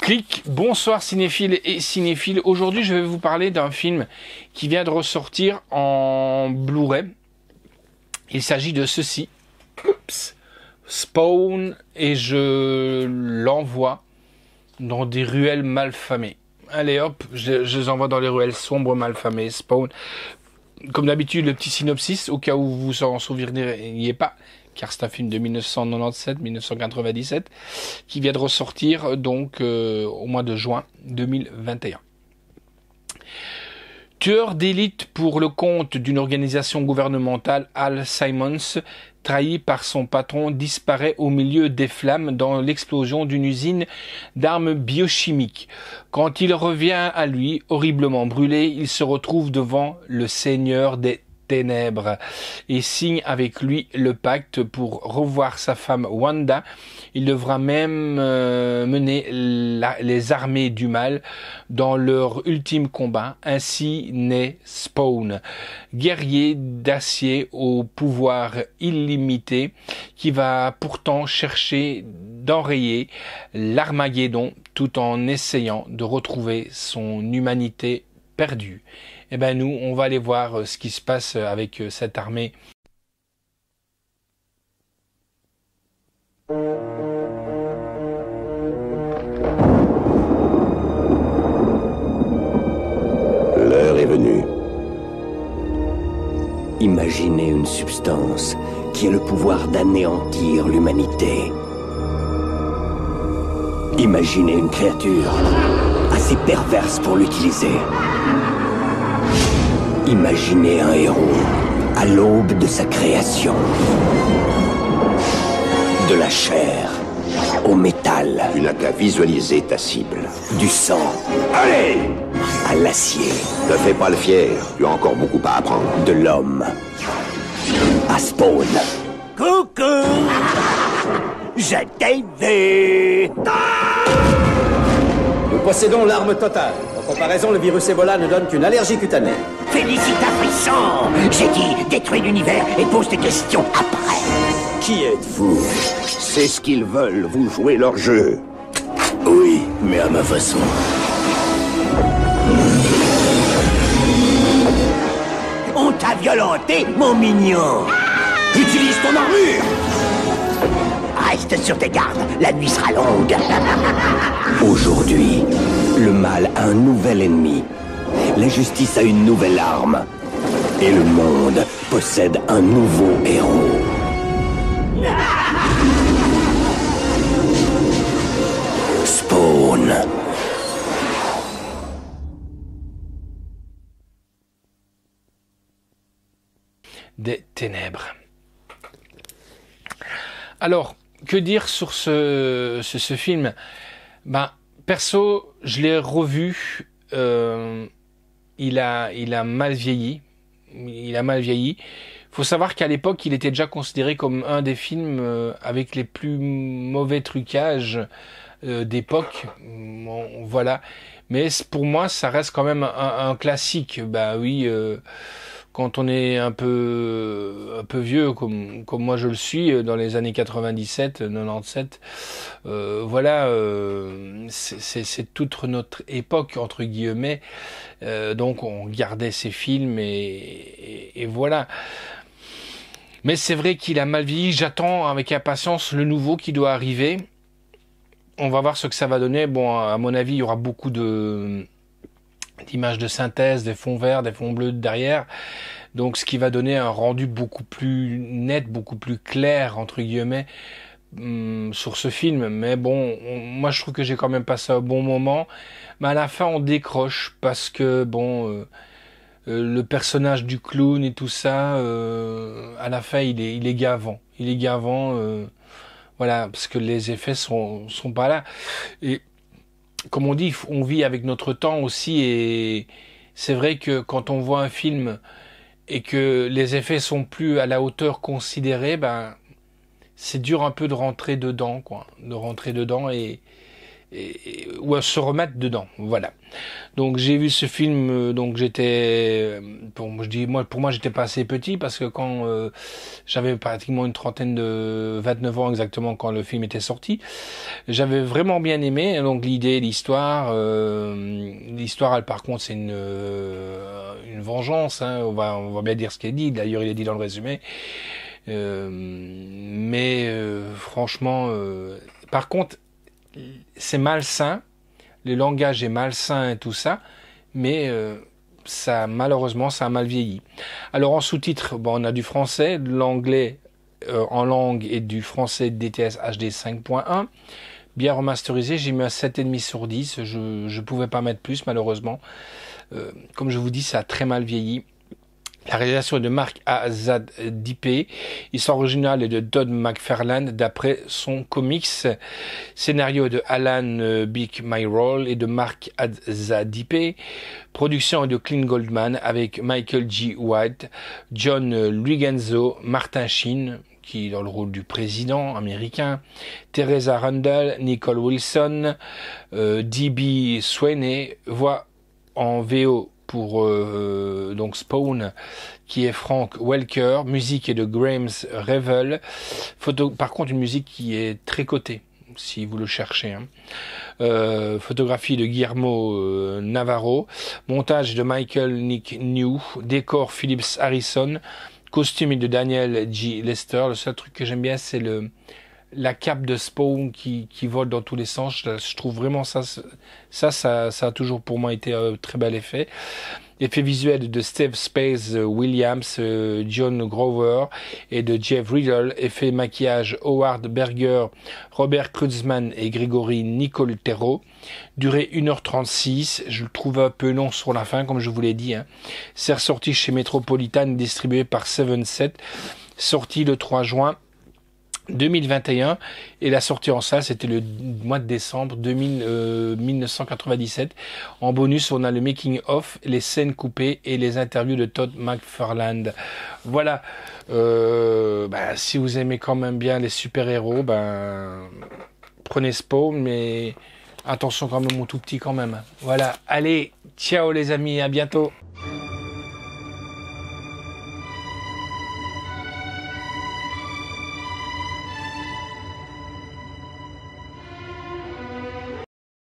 Clic, bonsoir cinéphiles et cinéphiles. Aujourd'hui, je vais vous parler d'un film qui vient de ressortir en Blu-ray. Il s'agit de ceci. Oups. Spawn, et je l'envoie dans des ruelles malfamées. Allez hop, je les envoie dans les ruelles sombres malfamées. Spawn. Comme d'habitude, le petit synopsis, au cas où vous vous en souveniez pas, car c'est un film de 1997-1997, qui vient de ressortir donc au mois de juin 2021. Tueur d'élite pour le compte d'une organisation gouvernementale, Al Simmons, trahi par son patron, disparaît au milieu des flammes dans l'explosion d'une usine d'armes biochimiques. Quand il revient à lui, horriblement brûlé, il se retrouve devant le Seigneur des Ténèbres et signe avec lui le pacte pour revoir sa femme Wanda. Il devra même mener les armées du mal dans leur ultime combat. Ainsi naît Spawn, guerrier d'acier au pouvoir illimité qui va pourtant chercher d'enrayer l'Armageddon tout en essayant de retrouver son humanité perdue. Eh ben nous, on va aller voir ce qui se passe avec cette armée. L'heure est venue. Imaginez une substance qui a le pouvoir d'anéantir l'humanité. Imaginez une créature assez perverse pour l'utiliser. Imaginez un héros à l'aube de sa création. De la chair au métal. Tu n'as qu'à visualiser ta cible. Du sang. Allez! À l'acier. Ne fais pas le fier, tu as encore beaucoup à apprendre. De l'homme à Spawn. Coucou! Je t'ai vu! Nous possédons l'arme totale. En comparaison, le virus Ebola ne donne qu'une allergie cutanée. Félicita Frisson! J'ai dit détruis l'univers et pose tes questions après. Qui êtes-vous? C'est ce qu'ils veulent, vous jouez leur jeu. Oui, mais à ma façon. On t'a violenté, mon mignon! Utilise ton armure! Reste sur tes gardes, la nuit sera longue. Aujourd'hui, le mal a un nouvel ennemi. La justice a une nouvelle arme. Et le monde possède un nouveau héros. Spawn. Des ténèbres. Alors, que dire sur ce film? Ben, perso, je l'ai revu. Il a mal vieilli. Il a mal vieilli. Faut savoir qu'à l'époque, il était déjà considéré comme un des films avec les plus mauvais trucages d'époque. Bon, voilà. Mais pour moi, ça reste quand même un classique. Bah oui. Quand on est un peu vieux, comme moi je le suis, dans les années 97, 97, voilà, c'est toute notre époque, entre guillemets, donc on regardait ces films et voilà. Mais c'est vrai qu'il a mal vieilli, j'attends avec impatience le nouveau qui doit arriver. On va voir ce que ça va donner. Bon, à mon avis, il y aura beaucoup d'images de synthèse, des fonds verts, des fonds bleus derrière. Donc ce qui va donner un rendu beaucoup plus net, beaucoup plus clair, entre guillemets, sur ce film. Mais bon, moi je trouve que j'ai quand même passé un bon moment. Mais à la fin on décroche parce que bon, le personnage du clown et tout ça, à la fin il est gavant. Il est gavant, voilà, parce que les effets sont pas là. Et comme on dit, on vit avec notre temps aussi, et c'est vrai que quand on voit un film et que les effets sont plus à la hauteur considérée, ben c'est dur un peu de rentrer dedans, quoi, de rentrer dedans et ou se remettre dedans. Voilà. Donc j'ai vu ce film, donc j'étais, pour moi j'étais pas assez petit parce que quand j'avais pratiquement une trentaine de 29 ans exactement quand le film était sorti, j'avais vraiment bien aimé. Donc l'idée, l'histoire, elle par contre c'est une vengeance. Hein, on va bien dire ce qu'elle dit. D'ailleurs il est dit dans le résumé. Franchement, par contre c'est malsain. Le langage est malsain et tout ça, mais malheureusement, ça a mal vieilli. Alors en sous-titres, on a du français, de l'anglais en langue et du français DTS HD 5.1. Bien remasterisé, j'ai mis un 7,5 sur 10. Je pouvais pas mettre plus, malheureusement. Comme je vous dis, ça a très mal vieilli. La réalisation est de Mark Azadipe. L'histoire originale est de Todd McFarlane d'après son comics. Scénario de Alan Big My Roll et de Mark Azadipe. Production est de Clint Goldman avec Michael G. White, John Luigenzo, Martin Sheen, qui est dans le rôle du président américain, Teresa Randall, Nicole Wilson, D.B. Sweeney, voix en VO pour donc Spawn, qui est Frank Welker, musique est de Graham's Revel, par contre une musique qui est très cotée, si vous le cherchez. Hein. Photographie de Guillermo Navarro, montage de Michael Nick New, décor Phillips Harrison, costume de Daniel G. Lester. Le seul truc que j'aime bien, c'est la cape de Spawn qui vole dans tous les sens. Je trouve vraiment ça a toujours pour moi été un très bel effet. Effet visuel de Steve Space Williams, John Grover et de Jeff Riddle. Effet maquillage Howard Berger, Robert Kreutzmann et Grégory Nicotero. Durée 1h36. Je le trouve un peu long sur la fin, comme je vous l'ai dit. Hein. C'est ressorti chez Metropolitan, distribué par 7-7. Sorti le 3 juin 2021 et la sortie en salle c'était le mois de décembre 1997. En bonus on a le making of, les scènes coupées et les interviews de Todd McFarlane. Voilà, si vous aimez quand même bien les super-héros, prenez Spawn, mais attention quand même au tout petit quand même. Voilà, allez, ciao les amis, à bientôt.